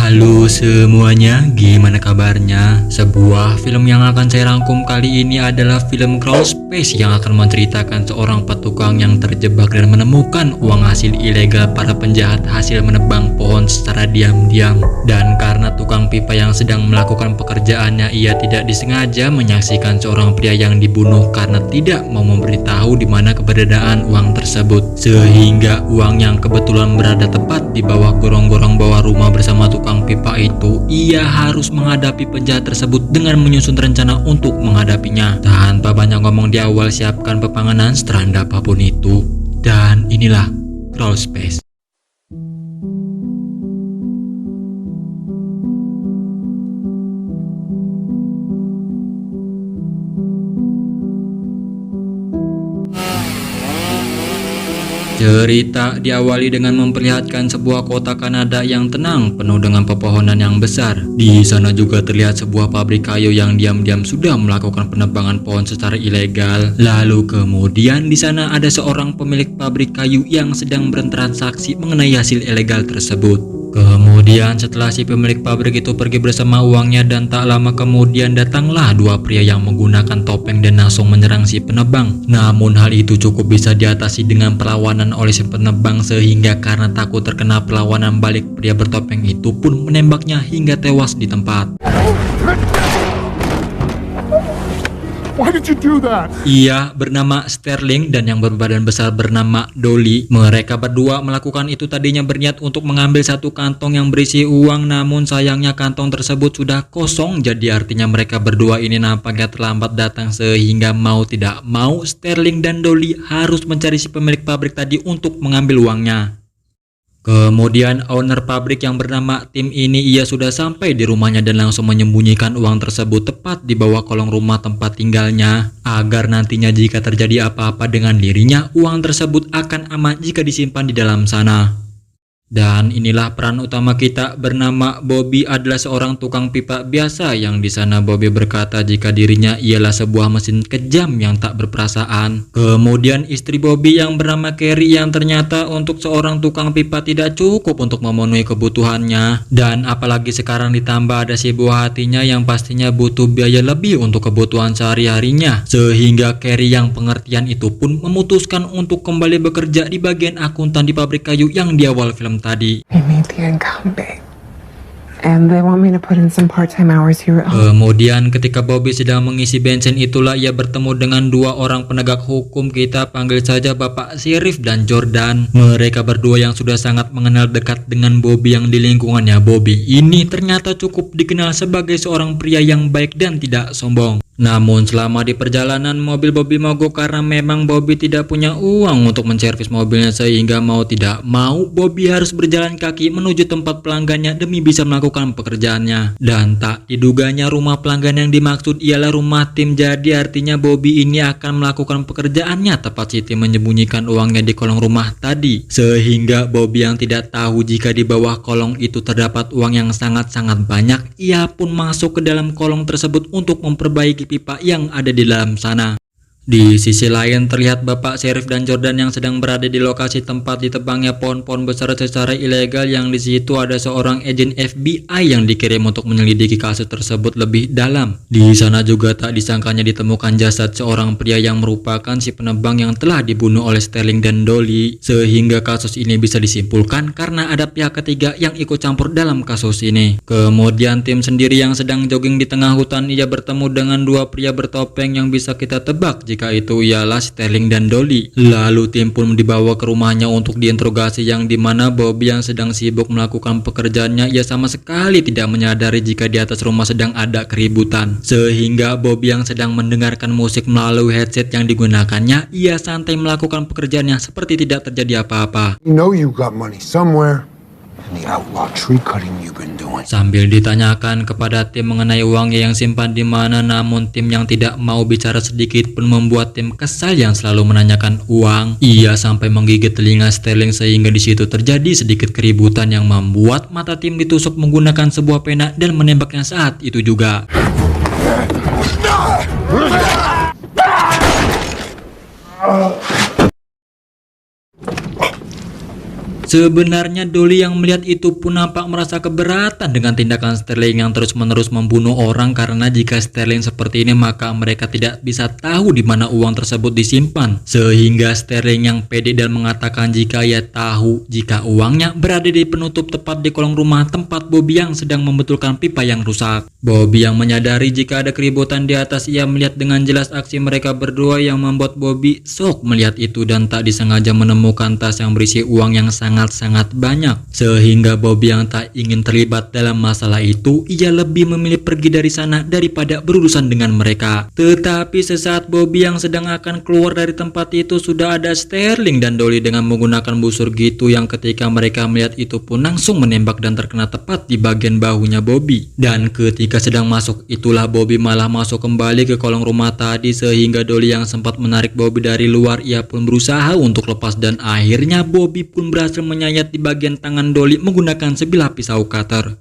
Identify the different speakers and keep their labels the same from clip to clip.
Speaker 1: Halo semuanya, gimana kabarnya? Sebuah film yang akan saya rangkum kali ini adalah film Crawl Space yang akan menceritakan seorang petukang yang terjebak dan menemukan uang hasil ilegal para penjahat hasil menebang pohon secara diam-diam. Dan karena tukang pipa yang sedang melakukan pekerjaannya, ia tidak disengaja menyaksikan seorang pria yang dibunuh karena tidak mau memberitahu di mana keberadaan uang tersebut. Sehingga uang yang kebetulan berada tepat di bawah gorong-gorong bawah rumah bersama tukang pipa itu, ia harus menghadapi penjahat tersebut dengan menyusun rencana untuk menghadapinya. Tanpa banyak ngomong di awal, siapkan pepanganan seranda apapun itu. Dan inilah Crawl Space. Cerita diawali dengan memperlihatkan sebuah kota Kanada yang tenang, penuh dengan pepohonan yang besar. Di sana juga terlihat sebuah pabrik kayu yang diam-diam sudah melakukan penebangan pohon secara ilegal. Lalu kemudian di sana ada seorang pemilik pabrik kayu yang sedang bertransaksi mengenai hasil ilegal tersebut. Kemudian setelah si pemilik pabrik itu pergi bersama uangnya, dan tak lama kemudian datanglah dua pria yang menggunakan topeng dan langsung menyerang si penebang. Namun hal itu cukup bisa diatasi dengan perlawanan oleh si penebang, sehingga karena takut terkena perlawanan balik, pria bertopeng itu pun menembaknya hingga tewas di tempat.
Speaker 2: Why did you do that?
Speaker 1: Ia bernama Sterling dan yang berbadan besar bernama Dolly. Mereka berdua melakukan itu tadinya berniat untuk mengambil satu kantong yang berisi uang, namun sayangnya kantong tersebut sudah kosong. Jadi artinya mereka berdua ini nampaknya terlambat datang, sehingga mau tidak mau Sterling dan Dolly harus mencari si pemilik pabrik tadi untuk mengambil uangnya. Kemudian owner pabrik yang bernama Tim ini, ia sudah sampai di rumahnya dan langsung menyembunyikan uang tersebut tepat di bawah kolong rumah tempat tinggalnya, agar nantinya jika terjadi apa-apa dengan dirinya, uang tersebut akan aman jika disimpan di dalam sana. Dan inilah peran utama kita bernama Bobby, adalah seorang tukang pipa biasa yang di sana Bobby berkata jika dirinya ialah sebuah mesin kejam yang tak berperasaan. Kemudian istri Bobby yang bernama Carrie, yang ternyata untuk seorang tukang pipa tidak cukup untuk memenuhi kebutuhannya, dan apalagi sekarang ditambah ada si buah hatinya yang pastinya butuh biaya lebih untuk kebutuhan sehari-harinya, sehingga Carrie yang pengertian itu pun memutuskan untuk kembali bekerja di bagian akuntan di pabrik kayu yang di awal film tadi.
Speaker 3: They made the income big, and they want me to put in some part-time hours here at home.
Speaker 1: Kemudian ketika Bobby sedang mengisi bensin, itulah ia bertemu dengan dua orang penegak hukum, kita panggil saja Bapak Sheriff dan Jordan. Mereka berdua yang sudah sangat mengenal dekat dengan Bobby, yang di lingkungannya Bobby ini ternyata cukup dikenal sebagai seorang pria yang baik dan tidak sombong. Namun selama di perjalanan, mobil Bobby mogok karena memang Bobby tidak punya uang untuk menservis mobilnya, sehingga mau tidak mau Bobby harus berjalan kaki menuju tempat pelanggannya demi bisa melakukan pekerjaannya. Dan tak diduganya rumah pelanggan yang dimaksud ialah rumah Tim. Jadi artinya Bobby ini akan melakukan pekerjaannya tepat si Tim menyembunyikan uangnya di kolong rumah tadi, sehingga Bobby yang tidak tahu jika di bawah kolong itu terdapat uang yang sangat-sangat banyak, ia pun masuk ke dalam kolong tersebut untuk memperbaiki pipa yang ada di dalam sana. Di sisi lain terlihat Bapak Sheriff dan Jordan yang sedang berada di lokasi tempat ditebangnya pohon-pohon besar secara ilegal, yang di situ ada seorang agen FBI yang dikirim untuk menyelidiki kasus tersebut lebih dalam. Di sana juga tak disangkanya ditemukan jasad seorang pria yang merupakan si penebang yang telah dibunuh oleh Sterling dan Dolly, sehingga kasus ini bisa disimpulkan karena ada pihak ketiga yang ikut campur dalam kasus ini. Kemudian Tim sendiri yang sedang jogging di tengah hutan, ia bertemu dengan dua pria bertopeng yang bisa kita tebak jika itu ialah Sterling dan Dolly. Lalu Tim pun dibawa ke rumahnya untuk diinterogasi, yang dimana Bobby yang sedang sibuk melakukan pekerjaannya, ia sama sekali tidak menyadari jika di atas rumah sedang ada keributan, sehingga Bobby yang sedang mendengarkan musik melalui headset yang digunakannya, ia santai melakukan pekerjaannya seperti tidak terjadi apa-apa.
Speaker 2: You know you got money somewhere. And the outlaw tree cutting you've been doing.
Speaker 1: Sambil ditanyakan kepada Tim mengenai uangnya yang simpan di mana, namun Tim yang tidak mau bicara sedikit pun membuat Tim kesal yang selalu menanyakan uang. Ia sampai menggigit telinga Sterling, sehingga di situ terjadi sedikit keributan yang membuat mata Tim ditusuk menggunakan sebuah pena dan menembaknya saat itu juga. Sebenarnya Dolly yang melihat itu pun nampak merasa keberatan dengan tindakan Sterling yang terus-menerus membunuh orang, karena jika Sterling seperti ini maka mereka tidak bisa tahu di mana uang tersebut disimpan. Sehingga Sterling yang pede dan mengatakan jika ia tahu jika uangnya berada di penutup tepat di kolong rumah tempat Bobby yang sedang membetulkan pipa yang rusak. Bobby yang menyadari jika ada keributan di atas, ia melihat dengan jelas aksi mereka berdua yang membuat Bobby shock melihat itu dan tak disengaja menemukan tas yang berisi uang yang sangat-sangat banyak. Sehingga Bobby yang tak ingin terlibat dalam masalah itu, ia lebih memilih pergi dari sana daripada berurusan dengan mereka. Tetapi sesaat Bobby yang sedang akan keluar dari tempat itu, sudah ada Sterling dan Dolly dengan menggunakan busur gitu, yang ketika mereka melihat itu pun langsung menembak dan terkena tepat di bagian bahunya Bobby. Dan ketika sedang masuk itulah Bobby malah masuk kembali ke kolong rumah tadi, sehingga Dolly yang sempat menarik Bobby dari luar, ia pun berusaha untuk lepas dan akhirnya Bobby pun berhasil menyayat di bagian tangan Dolly menggunakan sebilah pisau cutter.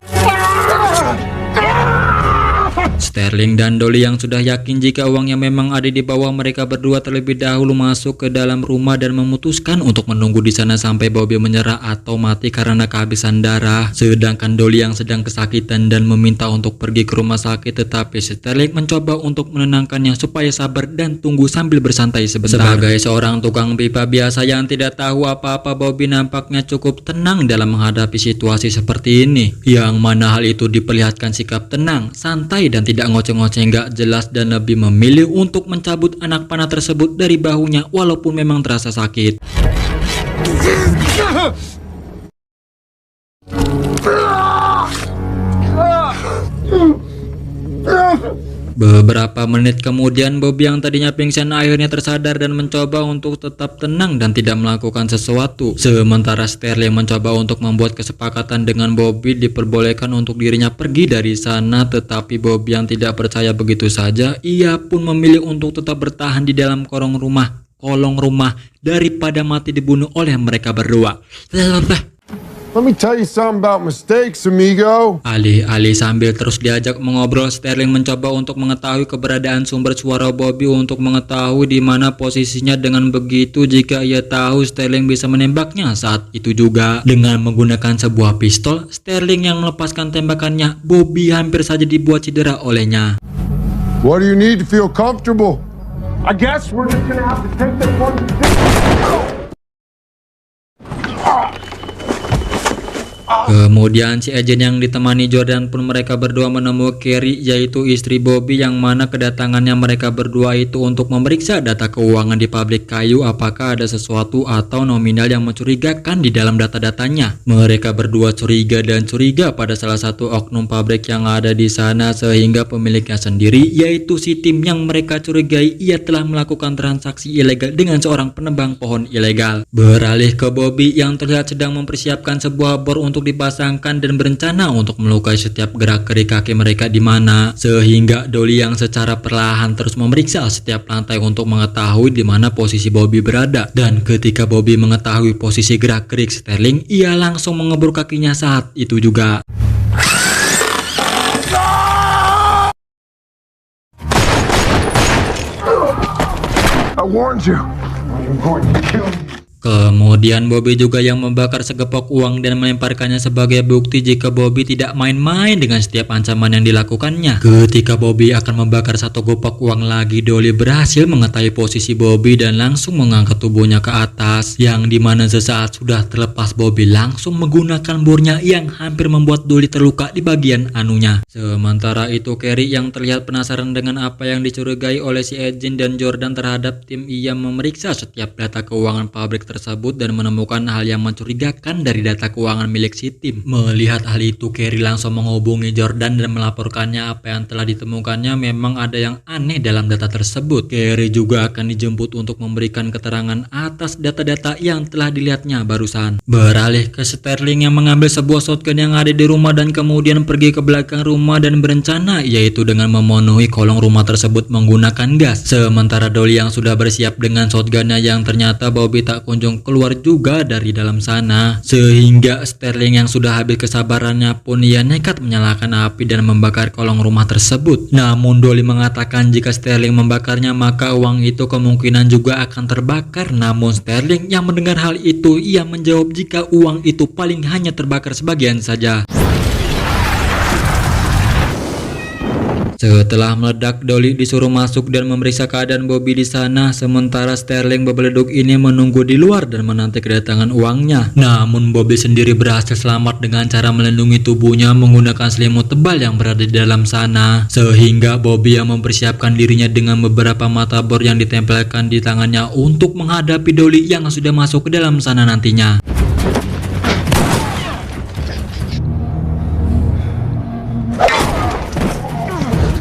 Speaker 1: Sterling dan Dolly yang sudah yakin jika uangnya memang ada di bawah mereka berdua terlebih dahulu masuk ke dalam rumah dan memutuskan untuk menunggu di sana sampai Bobby menyerah atau mati karena kehabisan darah. Sedangkan Dolly yang sedang kesakitan dan meminta untuk pergi ke rumah sakit, tetapi Sterling mencoba untuk menenangkannya supaya sabar dan tunggu sambil bersantai sebentar. Sebagai seorang tukang pipa biasa yang tidak tahu apa-apa, Bobby nampaknya cukup tenang dalam menghadapi situasi seperti ini, yang mana hal itu diperlihatkan sikap tenang, santai dan tidak ngoceh-ngoceh nggak jelas, dan lebih memilih untuk mencabut anak panah tersebut dari bahunya walaupun memang terasa sakit. Beberapa menit kemudian Bobby yang tadinya pingsan akhirnya tersadar dan mencoba untuk tetap tenang dan tidak melakukan sesuatu. Sementara Sterling mencoba untuk membuat kesepakatan dengan Bobby diperbolehkan untuk dirinya pergi dari sana, tetapi Bobby yang tidak percaya begitu saja, ia pun memilih untuk tetap bertahan di dalam kolong rumah daripada mati dibunuh oleh mereka berdua.
Speaker 2: Let me tell you something about mistakes, amigo.
Speaker 1: Alih-alih sambil terus diajak mengobrol, Sterling mencoba untuk mengetahui keberadaan sumber suara Bobby untuk mengetahui di mana posisinya. Dengan begitu, jika ia tahu Sterling bisa menembaknya saat itu juga dengan menggunakan sebuah pistol. Sterling yang melepaskan tembakannya, Bobby hampir saja dibuat cedera olehnya.
Speaker 2: What do you need to feel comfortable? I guess we're just gonna have to take this one.
Speaker 1: Kemudian si agent yang ditemani Jordan pun mereka berdua menemui Carrie, yaitu istri Bobby, yang mana kedatangannya mereka berdua itu untuk memeriksa data keuangan di pabrik kayu, apakah ada sesuatu atau nominal yang mencurigakan di dalam data-datanya. Mereka berdua curiga pada salah satu oknum pabrik yang ada di sana, sehingga pemiliknya sendiri, yaitu si Tim yang mereka curigai, ia telah melakukan transaksi ilegal dengan seorang penebang pohon ilegal. Beralih ke Bobby yang terlihat sedang mempersiapkan sebuah bor untuk dipasangkan dan berencana untuk melukai setiap gerak-gerik kaki mereka di mana, sehingga Dolly yang secara perlahan terus memeriksa setiap lantai untuk mengetahui di mana posisi Bobby berada. Dan ketika Bobby mengetahui posisi gerak-gerik Sterling, ia langsung mengebur kakinya saat itu juga.
Speaker 2: I warned you. I'm going to kill you.
Speaker 1: Kemudian Bobby juga yang membakar segepok uang dan melemparkannya sebagai bukti jika Bobby tidak main-main dengan setiap ancaman yang dilakukannya. Ketika Bobby akan membakar satu gopok uang lagi, Dolly berhasil mengetahui posisi Bobby dan langsung mengangkat tubuhnya ke atas, yang dimana sesaat sudah terlepas Bobby langsung menggunakan bornya yang hampir membuat Dolly terluka di bagian anunya. Sementara itu Carrie yang terlihat penasaran dengan apa yang dicurigai oleh si agent dan Jordan terhadap Tim, ia memeriksa setiap data keuangan pabrik tersebut dan menemukan hal yang mencurigakan dari data keuangan milik si Tim. Melihat hal itu, Carrie langsung menghubungi Jordan dan melaporkannya apa yang telah ditemukannya. Memang ada yang aneh dalam data tersebut. Carrie juga akan dijemput untuk memberikan keterangan atas data-data yang telah dilihatnya barusan. Beralih ke Sterling yang mengambil sebuah shotgun yang ada di rumah dan kemudian pergi ke belakang rumah dan berencana yaitu dengan memenuhi kolong rumah tersebut menggunakan gas. Sementara Dolly yang sudah bersiap dengan shotgunnya yang ternyata Bobby tak kunjung kunjung keluar juga dari dalam sana. Sehingga Sterling yang sudah habis kesabarannya pun ia nekat menyalakan api dan membakar kolong rumah tersebut. Namun Dolly mengatakan jika Sterling membakarnya maka uang itu kemungkinan juga akan terbakar. Namun Sterling yang mendengar hal itu ia menjawab jika uang itu paling hanya terbakar sebagian saja. Setelah meledak, Dolly disuruh masuk dan memeriksa keadaan Bobby di sana, sementara Sterling bebeleduk ini menunggu di luar dan menanti kedatangan uangnya. Namun Bobby sendiri berhasil selamat dengan cara melindungi tubuhnya menggunakan selimut tebal yang berada di dalam sana, sehingga Bobby yang mempersiapkan dirinya dengan beberapa mata bor yang ditempelkan di tangannya untuk menghadapi Dolly yang sudah masuk ke dalam sana nantinya.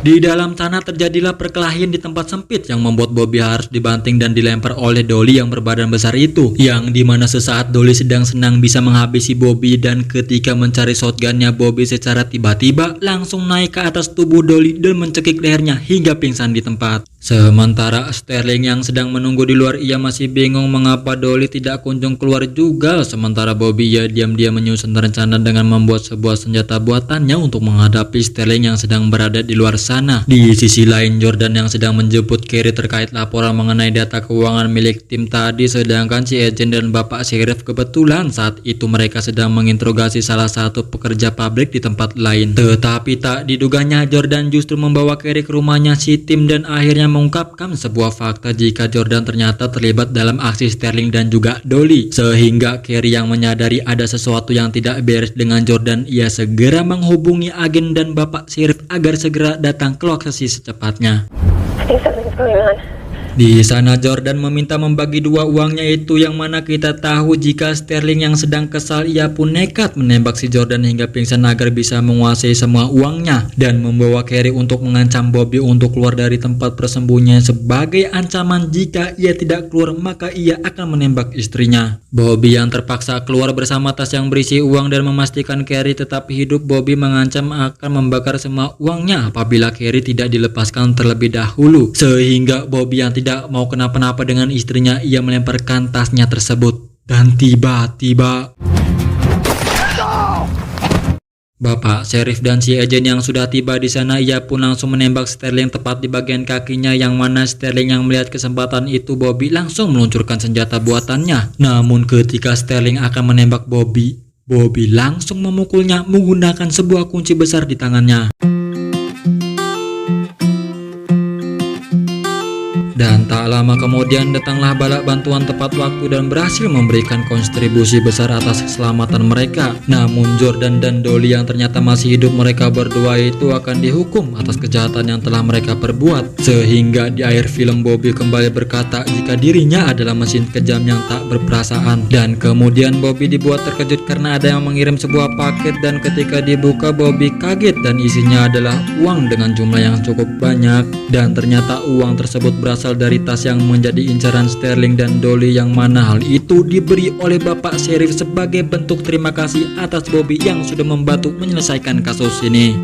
Speaker 1: Di dalam sana terjadilah perkelahian di tempat sempit yang membuat Bobby harus dibanting dan dilempar oleh Dolly yang berbadan besar itu, yang dimana sesaat Dolly sedang senang bisa menghabisi Bobby, dan ketika mencari shotgunnya Bobby secara tiba-tiba langsung naik ke atas tubuh Dolly dan mencekik lehernya hingga pingsan di tempat. Sementara Sterling yang sedang menunggu di luar ia masih bingung mengapa Dolly tidak kunjung keluar juga, sementara Bobby ya diam-diam menyusun rencana dengan membuat sebuah senjata buatannya untuk menghadapi Sterling yang sedang berada di luar sana. Di sisi lain Jordan yang sedang menjemput Carrie terkait laporan mengenai data keuangan milik tim tadi, sedangkan si Agent dan Bapak Sheriff kebetulan saat itu mereka sedang menginterogasi salah satu pekerja pabrik di tempat lain. Tetapi tak diduganya Jordan justru membawa Carrie ke rumahnya si Tim dan akhirnya mengungkapkan sebuah fakta jika Jordan ternyata terlibat dalam aksi Sterling dan juga Dolly, sehingga Carrie yang menyadari ada sesuatu yang tidak beres dengan Jordan, ia segera menghubungi agen dan Bapak Sheriff agar segera datang ke lokasi secepatnya.
Speaker 4: I think something's going on.
Speaker 1: Di sana Jordan meminta membagi dua uangnya itu, yang mana kita tahu jika Sterling yang sedang kesal ia pun nekat menembak si Jordan hingga pingsan agar bisa menguasai semua uangnya, dan membawa Carrie untuk mengancam Bobby untuk keluar dari tempat persembunyian sebagai ancaman jika ia tidak keluar maka ia akan menembak istrinya. Bobby yang terpaksa keluar bersama tas yang berisi uang dan memastikan Carrie tetap hidup. Bobby mengancam akan membakar semua uangnya apabila Carrie tidak dilepaskan terlebih dahulu, sehingga Bobby yang tidak mau kenapa-napa dengan istrinya ia melemparkan tasnya tersebut. Dan tiba-tiba Bapak Sheriff dan si Agent yang sudah tiba di sana ia pun langsung menembak Sterling tepat di bagian kakinya, yang mana Sterling yang melihat kesempatan itu Bobby langsung meluncurkan senjata buatannya. Namun ketika Sterling akan menembak Bobby langsung memukulnya menggunakan sebuah kunci besar di tangannya. Dan tak lama kemudian datanglah bala bantuan tepat waktu dan berhasil memberikan kontribusi besar atas keselamatan mereka. Namun Jordan dan Dolly yang ternyata masih hidup, mereka berdua itu akan dihukum atas kejahatan yang telah mereka perbuat. Sehingga di akhir film Bobby kembali berkata jika dirinya adalah mesin kejam yang tak berperasaan. Dan kemudian Bobby dibuat terkejut karena ada yang mengirim sebuah paket, dan ketika dibuka Bobby kaget dan isinya adalah uang dengan jumlah yang cukup banyak. Dan ternyata uang tersebut berasal dari tas yang menjadi incaran Sterling dan Dolly, yang mana hal itu diberi oleh Bapak Sheriff sebagai bentuk terima kasih atas Bobby yang sudah membantu menyelesaikan kasus ini.